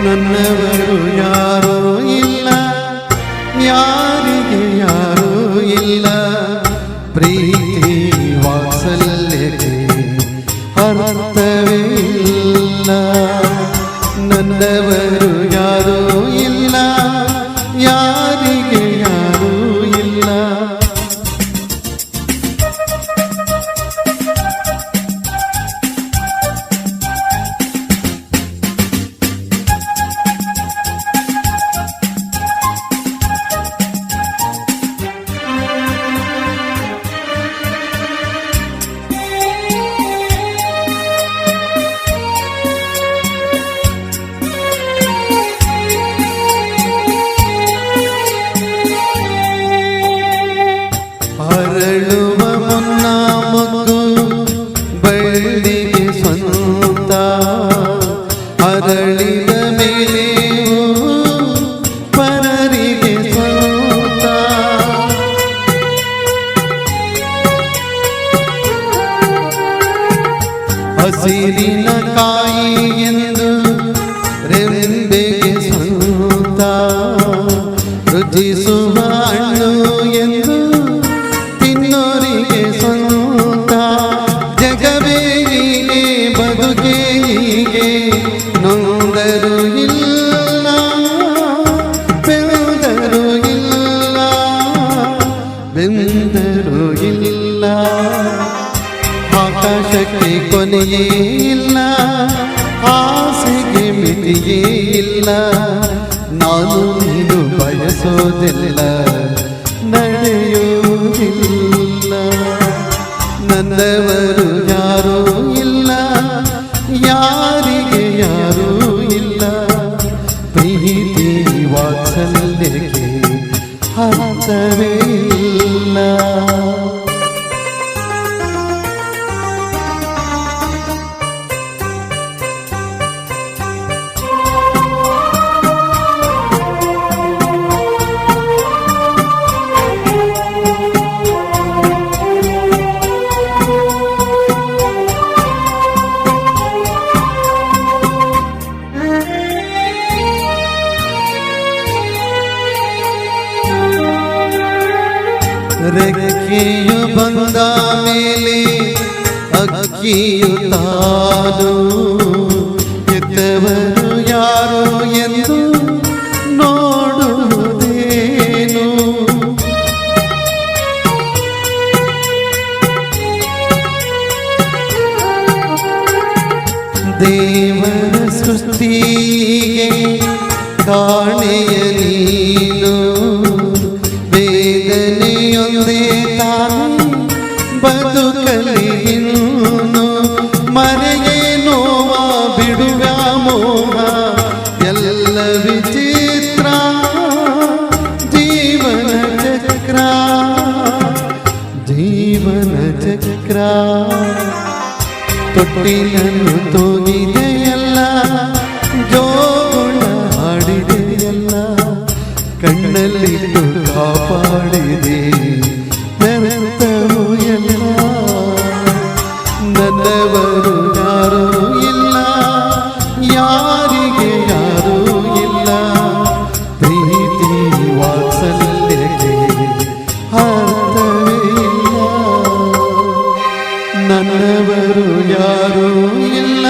ನನ್ನವರು ಯಾರೂ ಇಲ್ಲ, ಯಾರಿಗೆ ಯಾರೂ ಇಲ್ಲ. ಪ್ರೀತಿ ವಾತ್ಸಲ್ಯಕ್ಕೆ ಅರ್ಥವೇ ಇಲ್ಲ. ನನ್ನವರು ಯಾರೂ ಇಲ್ಲ, ಯಾರಿಗೆ ಯಾರೂ ಇಲ್ಲ. ಅರಳುವ ಮುನ್ನ ಮಗು ಬಳ್ಳಿಗೆ ಸ್ವಂತ, ಅರಳಿದ ಮೇಲೆ ಪರರಿಗೆ ಸ್ವಂತ. ಹಸಿರಿನ ಕಾಯಿ ಎಂದು ರೆಂಬೆಗೆ ಸ್ವಂತ, ರುಚಿಸುವ ಹಣ್ಣು ಎಂದು ತಿನ್ನೋರಿಗೆ ಸ್ವಂತ. ಜಗವೇ ಹೀಗೆ, ಬದುಕೇ ಹೀಗೆ, ನೊಂದರು ಇಲ್ಲ, ಬೆಂದರು ಇಲ್ಲ, ಬೆಂದರು ಇಲ್ಲ. ಆಕಾಶಕ್ಕೆ ಕೊನೆಯೇ ಇಲ್ಲ, ಆಸೆಗೆ ಮಿತಿಯೇ ಇಲ್ಲ. ನಾನು ನೀನು ಬಯಸೋದಿಲ್ಲ, ನಡೆಯುವುದಿಲ್ಲ. ನನ್ನವರು ಯಾರೂ ಇಲ್ಲ, ಯಾರಿಗೆ ಯಾರೂ ಇಲ್ಲ. ಪ್ರೀತಿ ವಾತ್ಸಲ್ಯಕ್ಕೆ ಅರ್ಥವೇ ಇಲ್ಲ. ರೆಕ್ಕೆಯು ಬಂದ ಮೇಲೆ ಅಕ್ಕಿಯು ತಾನು, ಎತ್ತವರು ಯಾರು ಎಂದು ನೋಡುವುದೇನು. ದೇವರ ಸೃಷ್ಟಿಗೆ ಕಾಣೆಯ ನೀನು, ವೇದನೆಯೊಂದೇ ತಾನು ಬದುಕಲಿ ಇನ್ನು. ಮರೆಯೇ ನೋವ ಬಿಡುವ ಮೋಹ ಎಲ್ಲ ವಿಚಿತ್ರ, ಜೀವನ ಚಕ್ರ, ಜೀವನ ಚಕ್ರ. ತೊಟ್ಟಿಲನ್ನು ತೋಗಿದೆಯಲ್ಲ, ಜೋಗುಳ ಹಾಡಿದೆಯಲ್ಲ, ಕಣ್ಣಲ್ಲಿಟ್ಟು ಕಾಪಾಡಿದೆ ನೆರೆತವು ಎಲ್ಲ. ನನ್ನವರು ಯಾರೂ ಇಲ್ಲ, ಯಾರಿಗೆ ಯಾರೂ ಇಲ್ಲ. ಪ್ರೀತಿ ವಾತ್ಸಲ್ಯಕ್ಕೆ ಅರ್ಥವೇ ಇಲ್ಲ. ನನ್ನವರು ಯಾರೂ ಇಲ್ಲ.